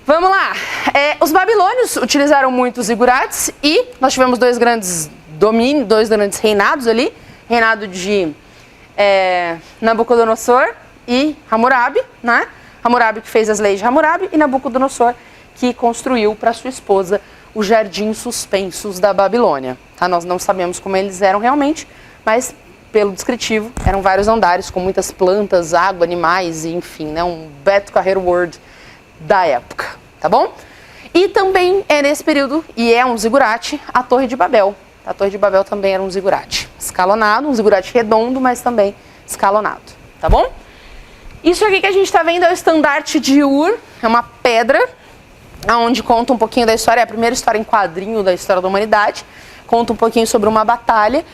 Vamos lá. Os babilônios utilizaram muito os zigurates e nós tivemos dois grandes reinados ali. Reinado de Nabucodonosor e Hammurabi, né? Hammurabi que fez as leis de Hammurabi e Nabucodonosor que construiu para sua esposa os jardins suspensos da Babilônia. Tá? Nós não sabemos como eles eram realmente, mas pelo descritivo eram vários andares com muitas plantas, água, animais, e, enfim, né? Um Beto Carreiro World da época, tá bom? E também é nesse período, e é um zigurate, a Torre de Babel. A Torre de Babel também era um zigurate escalonado, um zigurate redondo, mas também escalonado, tá bom? Isso aqui que a gente está vendo é o estandarte de Ur, é uma pedra, onde conta um pouquinho da história, é a primeira história em quadrinho da história da humanidade, conta um pouquinho sobre uma batalha,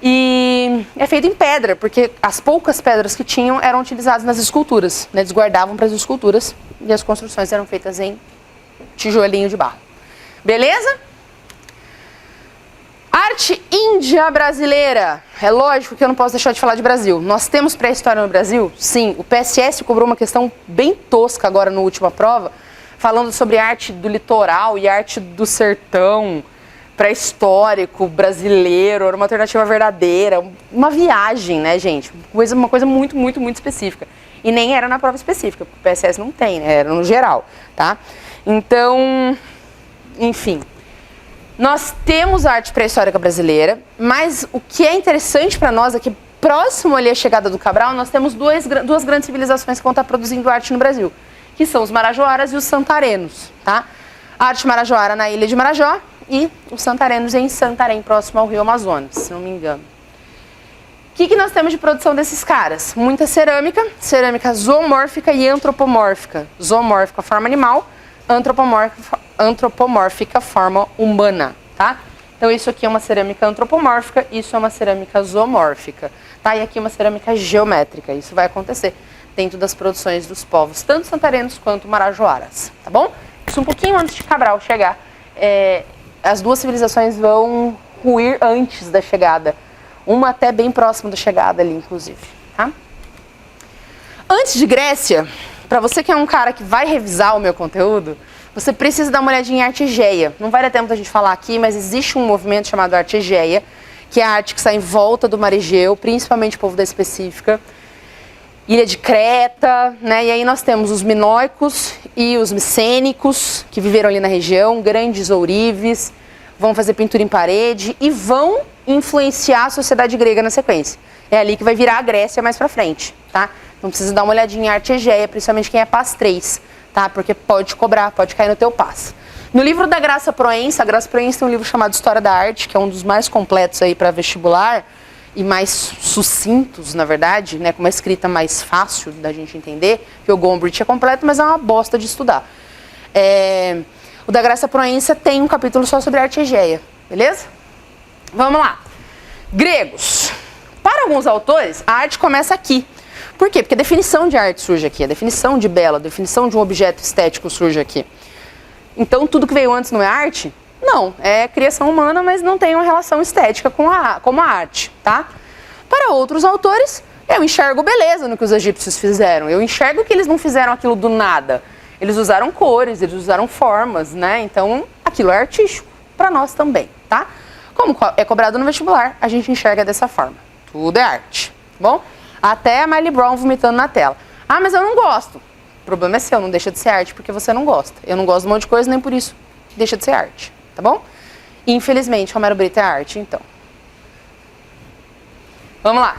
e é feito em pedra, porque as poucas pedras que tinham eram utilizadas nas esculturas, né? Eles guardavam para as esculturas, e as construções eram feitas em tijolinho de barro. Beleza? Arte índia brasileira. É lógico que eu não posso deixar de falar de Brasil. Nós temos pré-história no Brasil? Sim. O PSS cobrou uma questão bem tosca agora na última prova, falando sobre arte do litoral e arte do sertão, pré-histórico, brasileiro, era uma alternativa verdadeira, uma viagem, né, gente? Uma coisa muito, muito, muito específica. E nem era na prova específica, porque o PSS não tem, né? Era no geral, tá? Então, enfim... Nós temos a arte pré-histórica brasileira, mas o que é interessante para nós é que próximo ali à chegada do Cabral, nós temos duas grandes civilizações que vão estar produzindo arte no Brasil, que são os marajoaras e os santarenos, tá? A arte marajoara na ilha de Marajó e os santarenos em Santarém, próximo ao rio Amazonas, se não me engano. O que nós temos de produção desses caras? Muita cerâmica, cerâmica zoomórfica e antropomórfica. Zoomórfica, forma animal, antropomórfica, forma humana, tá? Então isso aqui é uma cerâmica antropomórfica, isso é uma cerâmica zoomórfica, tá? E aqui uma cerâmica geométrica, isso vai acontecer dentro das produções dos povos, tanto santarenos quanto marajoaras, tá bom? Isso um pouquinho antes de Cabral chegar, as duas civilizações vão ruir antes da chegada, uma até bem próxima da chegada ali, inclusive, tá? Antes de Grécia, para você que é um cara que vai revisar o meu conteúdo, você precisa dar uma olhadinha em arte egeia. Não vai dar tempo da gente falar aqui, mas existe um movimento chamado arte egeia, que é a arte que está em volta do mar Egeu, principalmente o povo da específica, ilha de Creta, né? E aí nós temos os minoicos e os micênicos, que viveram ali na região, grandes ourives, vão fazer pintura em parede e vão influenciar a sociedade grega na sequência. É ali que vai virar a Grécia mais pra frente, tá? Então precisa dar uma olhadinha em arte egeia, principalmente quem é PAS 3, tá? Porque pode cobrar, pode cair no teu PAS. No livro da Graça Proença, a Graça Proença tem um livro chamado História da Arte, que é um dos mais completos aí para vestibular e mais sucintos, na verdade, né? Com uma escrita mais fácil da gente entender, que o Gombrich é completo, mas é uma bosta de estudar. O da Graça Proença tem um capítulo só sobre arte egeia, beleza? Vamos lá. Gregos. Para alguns autores, a arte começa aqui. Por quê? Porque a definição de arte surge aqui, a definição de belo, a definição de um objeto estético surge aqui. Então, tudo que veio antes não é arte? Não, é criação humana, mas não tem uma relação estética como a arte, tá? Para outros autores, eu enxergo beleza no que os egípcios fizeram, eu enxergo que eles não fizeram aquilo do nada. Eles usaram cores, eles usaram formas, né? Então, aquilo é artístico, para nós também, tá? Como é cobrado no vestibular, a gente enxerga dessa forma. Tudo é arte, tá bom? Até a Miley Brown vomitando na tela. Ah, mas eu não gosto. O problema é seu, não deixa de ser arte porque você não gosta. Eu não gosto de um monte de coisa, nem por isso deixa de ser arte, tá bom? Infelizmente, Romero Brito é arte, então. Vamos lá.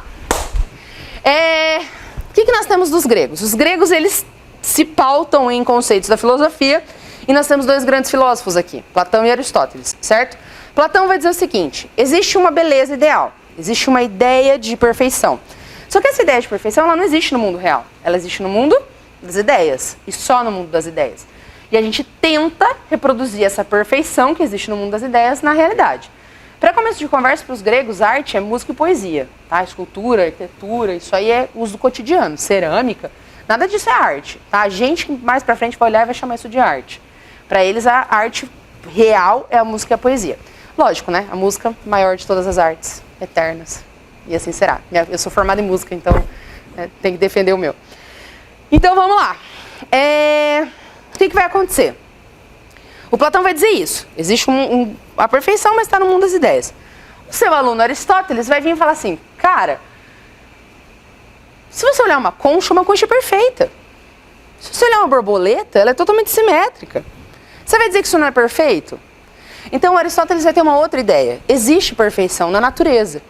O que nós temos dos gregos? Os gregos, eles se pautam em conceitos da filosofia e nós temos dois grandes filósofos aqui, Platão e Aristóteles, certo? Platão vai dizer o seguinte, existe uma beleza ideal, existe uma ideia de perfeição. Só que essa ideia de perfeição, ela não existe no mundo real. Ela existe no mundo das ideias. E só no mundo das ideias. E a gente tenta reproduzir essa perfeição que existe no mundo das ideias na realidade. Para começo de conversa, para os gregos, arte é música e poesia. Tá? Escultura, arquitetura, isso aí é uso do cotidiano. Cerâmica, nada disso é arte. Tá? A gente mais para frente vai olhar e vai chamar isso de arte. Para eles, a arte real é a música e a poesia. Lógico, né? A música maior de todas as artes, eternas. E assim será. Eu sou formada em música, então tem que defender o meu. Então vamos lá. que vai acontecer? O Platão vai dizer isso. Existe a perfeição, mas está no mundo das ideias. O seu aluno Aristóteles vai vir e falar assim, cara, se você olhar uma concha é perfeita. Se você olhar uma borboleta, ela é totalmente simétrica. Você vai dizer que isso não é perfeito? Então Aristóteles vai ter uma outra ideia. Existe perfeição na natureza.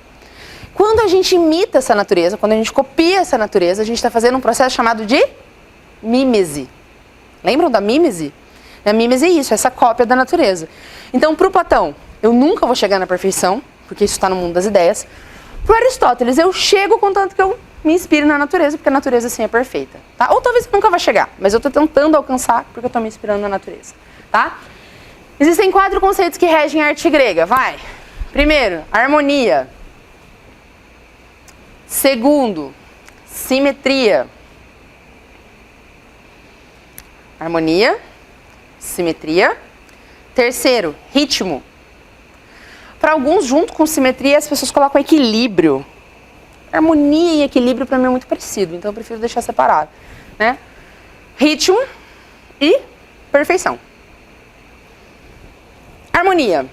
Quando a gente imita essa natureza, quando a gente copia essa natureza, a gente está fazendo um processo chamado de mímese. Lembram da mímese? A mímese é isso, essa cópia da natureza. Então, para o Platão, eu nunca vou chegar na perfeição, porque isso está no mundo das ideias. Para o Aristóteles, eu chego contanto que eu me inspiro na natureza, porque a natureza sim é perfeita. Tá? Ou talvez eu nunca vá chegar, mas eu estou tentando alcançar porque eu estou me inspirando na natureza. Tá? Existem 4 conceitos que regem a arte grega. Vai. Primeiro, harmonia. Segundo, simetria. Harmonia, simetria. Terceiro, ritmo. Para alguns, junto com simetria, as pessoas colocam equilíbrio. Harmonia e equilíbrio para mim é muito parecido, então eu prefiro deixar separado, né? Ritmo e perfeição. Harmonia.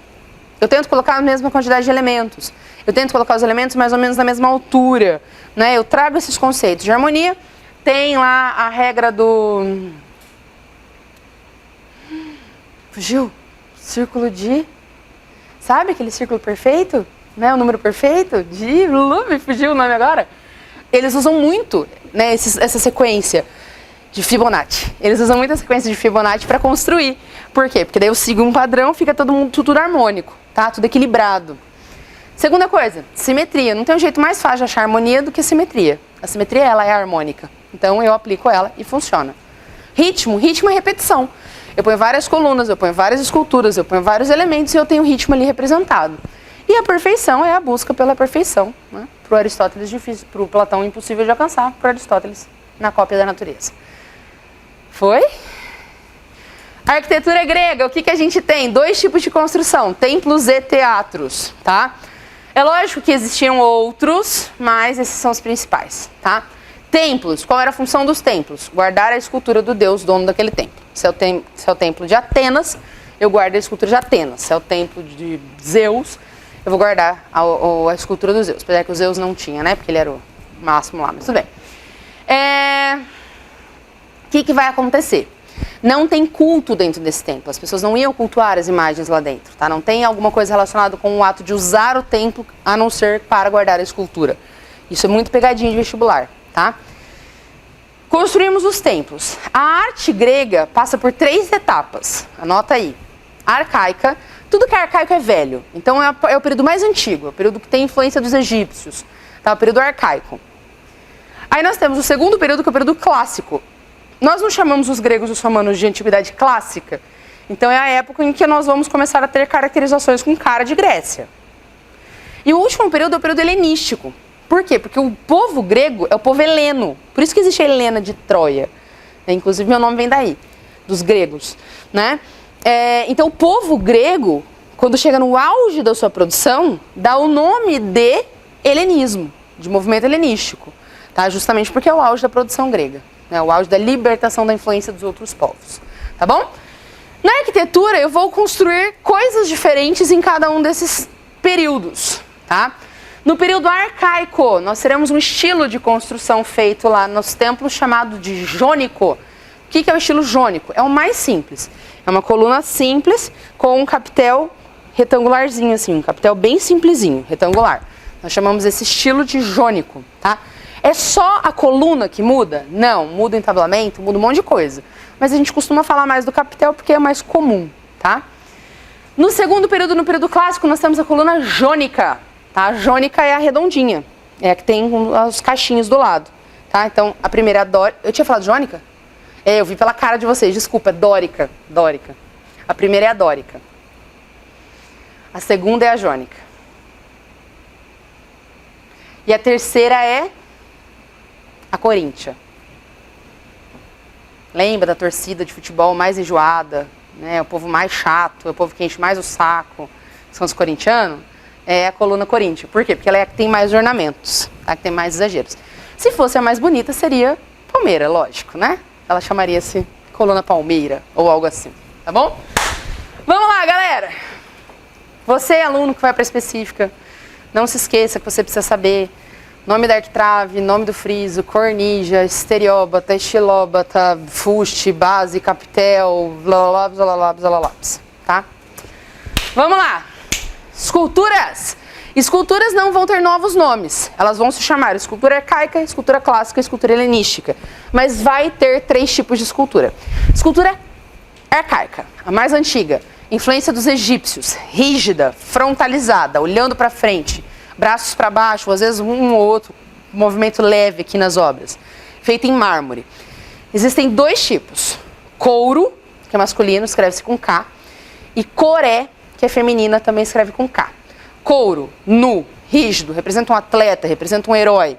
Eu tento colocar a mesma quantidade de elementos. Eu tento colocar os elementos mais ou menos na mesma altura, né? Eu trago esses conceitos de harmonia. Tem lá a regra do... Fugiu? Círculo de... Sabe aquele círculo perfeito? Né? O número perfeito? Me fugiu o nome agora. Eles usam muito, né, essa sequência de Fibonacci. Eles usam muito a sequência de Fibonacci para construir. Por quê? Porque daí eu sigo um padrão, fica tudo harmônico, tá? Tudo equilibrado. Segunda coisa, simetria. Não tem um jeito mais fácil de achar harmonia do que simetria. A simetria, ela é harmônica. Então eu aplico ela e funciona. Ritmo é repetição. Eu ponho várias colunas, eu ponho várias esculturas, eu ponho vários elementos e eu tenho o ritmo ali representado. E a perfeição é a busca pela perfeição. Né? Para o Aristóteles, difícil, para o Platão, impossível de alcançar. Para o Aristóteles, na cópia da natureza. Foi? A arquitetura grega, o que a gente tem? 2 tipos de construção, templos e teatros, tá? É lógico que existiam outros, mas esses são os principais, tá? Templos, qual era a função dos templos? Guardar a escultura do deus dono daquele templo. Se é o templo de Atenas, eu guardo a escultura de Atenas. Se é o templo de Zeus, eu vou guardar a escultura dos Zeus. Apesar que o Zeus não tinha, né? Porque ele era o máximo lá, mas tudo bem. O que vai acontecer? Não tem culto dentro desse templo. As pessoas não iam cultuar as imagens lá dentro, tá? Não tem alguma coisa relacionada com o ato de usar o templo, a não ser para guardar a escultura. Isso é muito pegadinho de vestibular, tá? Construímos os templos. A arte grega passa por 3 etapas. Anota aí. Arcaica. Tudo que é arcaico é velho. Então é o período mais antigo. É o período que tem influência dos egípcios. Tá? O período arcaico. Aí nós temos o segundo período, que é o período clássico. Nós não chamamos os gregos e os romanos de antiguidade clássica. Então é a época em que nós vamos começar a ter caracterizações com cara de Grécia. E o último período é o período helenístico. Por quê? Porque o povo grego é o povo heleno. Por isso que existe a Helena de Troia. Inclusive, meu nome vem daí, dos gregos. Né? Então, o povo grego, quando chega no auge da sua produção, dá o nome de helenismo, de movimento helenístico. Tá? Justamente porque é o auge da produção grega. Né? O auge da libertação da influência dos outros povos. Tá bom? Na arquitetura, eu vou construir coisas diferentes em cada um desses períodos. Tá? No período arcaico, nós teremos um estilo de construção feito lá nos templos chamado de jônico. O que é o estilo jônico? É o mais simples. É uma coluna simples com um capitel retangularzinho, assim, um capitel bem simplesinho, retangular. Nós chamamos esse estilo de jônico, tá? É só a coluna que muda? Não, muda o entablamento, muda um monte de coisa. Mas a gente costuma falar mais do capitel porque é mais comum, tá? No segundo período, no período clássico, nós temos a coluna jônica. Tá? A jônica é a redondinha, é a que tem os caixinhos do lado. Tá? Então, a primeira é a dórica. Eu tinha falado jônica? Eu vi pela cara de vocês, desculpa, é dórica. Dórica. A primeira é a dórica. A segunda é a jônica. E a terceira é a coríntia. Lembra da torcida de futebol mais enjoada, né? O povo mais chato, o povo que enche mais o saco, são os corintianos? É a coluna coríntia. Por quê? Porque ela é a que tem mais ornamentos, tá? Que tem mais exageros. Se fosse a mais bonita, seria Palmeira, lógico, né? Ela chamaria-se coluna palmeira, ou algo assim, tá bom? Vamos lá, galera! Você, aluno que vai para a específica, não se esqueça que você precisa saber nome da arquitrave, nome do friso, cornija, estereóbata, estilóbata, fuste, base, capitel, blablabla, tá? Vamos lá! Esculturas! Esculturas não vão ter novos nomes, elas vão se chamar escultura arcaica, escultura clássica e escultura helenística. Mas vai ter 3 tipos de escultura. Escultura arcaica, a mais antiga, influência dos egípcios, rígida, frontalizada, olhando para frente, braços para baixo, às vezes um ou outro movimento leve aqui nas obras, feita em mármore. Existem 2 tipos, couro, que é masculino, escreve-se com K, e coré, que é feminina, também escreve com K. Couro, nu, rígido, representa um atleta, representa um herói.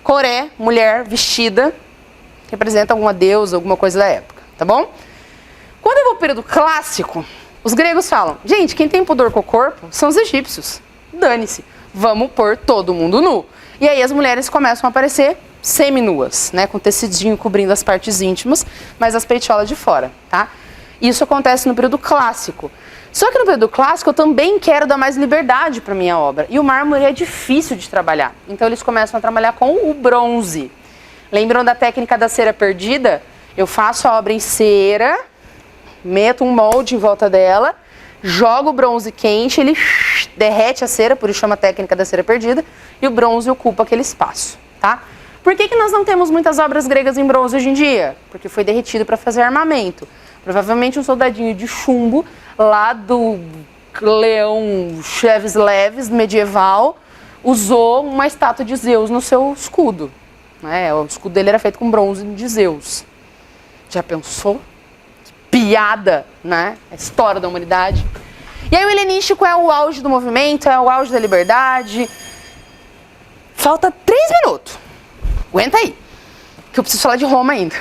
Coré, mulher vestida, representa alguma deusa, alguma coisa da época, tá bom? Quando eu vou para o período clássico, os gregos falam, gente, quem tem pudor com o corpo são os egípcios. Dane-se, vamos pôr todo mundo nu. E aí as mulheres começam a aparecer semi-nuas, né, com tecidinho cobrindo as partes íntimas, mas as peitiolas de fora, tá? Isso acontece no período clássico. Só que no período clássico eu também quero dar mais liberdade para minha obra. E o mármore é difícil de trabalhar. Então eles começam a trabalhar com o bronze. Lembram da técnica da cera perdida? Eu faço a obra em cera, meto um molde em volta dela, jogo o bronze quente, ele derrete a cera, por isso chama a técnica da cera perdida, e o bronze ocupa aquele espaço, tá? Por que nós não temos muitas obras gregas em bronze hoje em dia? Porque foi derretido para fazer armamento. Provavelmente um soldadinho de chumbo lá do Leão Cheves Leves medieval usou uma estátua de Zeus no seu escudo, né? O escudo dele era feito com bronze de Zeus. Já pensou? Piada, né? A história da humanidade. E aí o helenístico é o auge do movimento, é o auge da liberdade. Falta 3 minutos. Aguenta aí, que eu preciso falar de Roma ainda.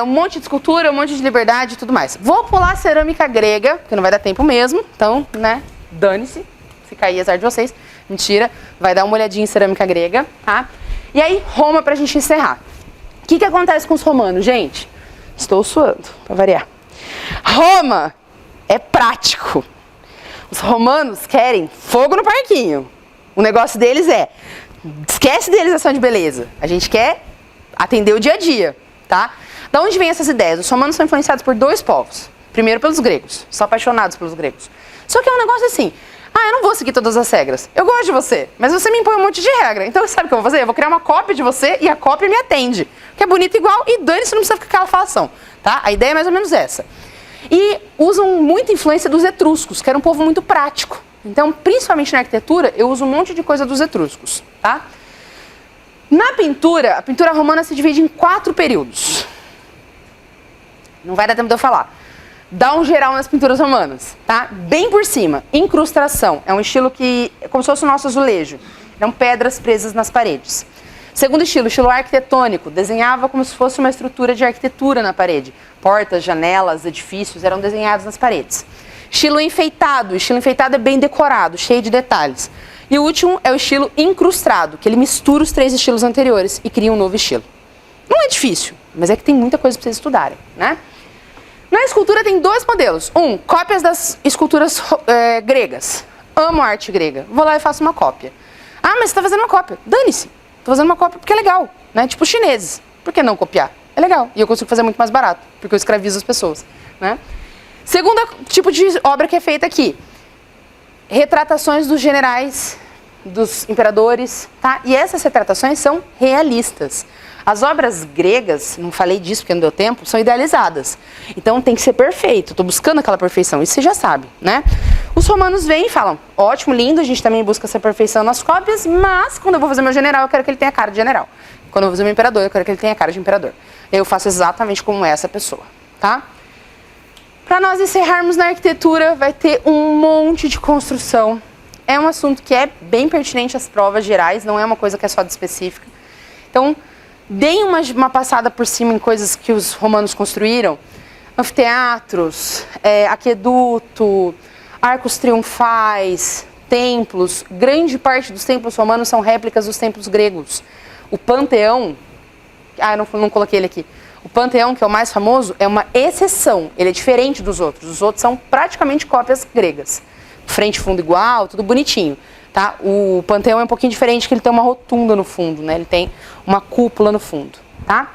Um monte de escultura, um monte de liberdade e tudo mais. Vou pular a cerâmica grega, porque não vai dar tempo mesmo. Então, né, dane-se. Se cair, azar de vocês. Mentira, vai dar uma olhadinha em cerâmica grega, tá? E aí, Roma pra gente encerrar. O que acontece com os romanos, gente? Estou suando, pra variar. Roma é prático. Os romanos querem fogo no parquinho. O negócio deles é, esquece da realização de beleza. A gente quer atender o dia a dia, tá? Da onde vem essas ideias? Os romanos são influenciados por 2 povos. Primeiro pelos gregos, são apaixonados pelos gregos. Só que é um negócio assim, eu não vou seguir todas as regras. Eu gosto de você, mas você me impõe um monte de regra. Então sabe o que eu vou fazer? Eu vou criar uma cópia de você e a cópia me atende. Que é bonito igual e dane-se, não precisa ficar aquela falação, tá? A ideia é mais ou menos essa. E usam muita influência dos etruscos, que era um povo muito prático. Então, principalmente na arquitetura, eu uso um monte de coisa dos etruscos, tá? Na pintura, a pintura romana se divide em 4 períodos. Não vai dar tempo de eu falar. Dá um geral nas pinturas romanas, tá? Bem por cima, incrustação. É um estilo que, como se fosse o nosso azulejo. Eram pedras presas nas paredes. Segundo estilo arquitetônico. Desenhava como se fosse uma estrutura de arquitetura na parede. Portas, janelas, edifícios eram desenhados nas paredes. Estilo enfeitado. O estilo enfeitado é bem decorado, cheio de detalhes. E o último é o estilo incrustado, que ele mistura os 3 estilos anteriores e cria um novo estilo. Não é difícil, mas é que tem muita coisa para vocês estudarem, né? Na escultura tem 2 modelos. Cópias das esculturas gregas. Amo a arte grega. Vou lá e faço uma cópia. Ah, mas você está fazendo uma cópia. Dane-se. Estou fazendo uma cópia porque é legal, né? Tipo os chineses. Por que não copiar? É legal. E eu consigo fazer muito mais barato, porque eu escravizo as pessoas, né? Segundo tipo de obra que é feita aqui. Retratações dos generais, dos imperadores, tá? E essas retratações são realistas. As obras gregas, não falei disso porque não deu tempo, são idealizadas. Então tem que ser perfeito, estou buscando aquela perfeição, isso você já sabe, né? Os romanos vêm e falam, ótimo, lindo, a gente também busca essa perfeição nas cópias, mas quando eu vou fazer meu general, eu quero que ele tenha a cara de general. Quando eu vou fazer meu imperador, eu quero que ele tenha a cara de imperador. Eu faço exatamente como essa pessoa, tá? Para nós encerrarmos na arquitetura, vai ter um monte de construção. É um assunto que é bem pertinente às provas gerais, não é uma coisa que é só de específica. Então, deem uma passada por cima em coisas que os romanos construíram. Anfiteatros, aqueduto, arcos triunfais, templos. Grande parte dos templos romanos são réplicas dos templos gregos. O Panteão, eu não coloquei ele aqui. O Panteão, que é o mais famoso, é uma exceção. Ele é diferente dos outros. Os outros são praticamente cópias gregas. Frente e fundo igual, tudo bonitinho. Tá? O Panteão é um pouquinho diferente, que ele tem uma rotunda no fundo, né? Ele tem uma cúpula no fundo, tá?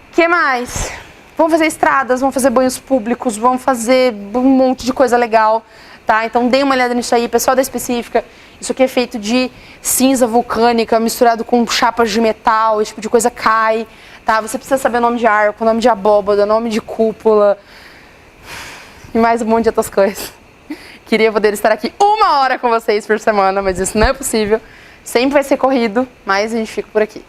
O que mais? Vamos fazer estradas, vamos fazer banhos públicos, vamos fazer um monte de coisa legal, tá? Então dê uma olhada nisso aí, pessoal da Específica. Isso aqui é feito de cinza vulcânica misturado com chapas de metal, esse tipo de coisa cai, tá? Você precisa saber o nome de arco, o nome de abóbada, o nome de cúpula e mais um monte de outras coisas. Queria poder estar aqui 1 hora com vocês por semana, mas isso não é possível. Sempre vai ser corrido, mas a gente fica por aqui.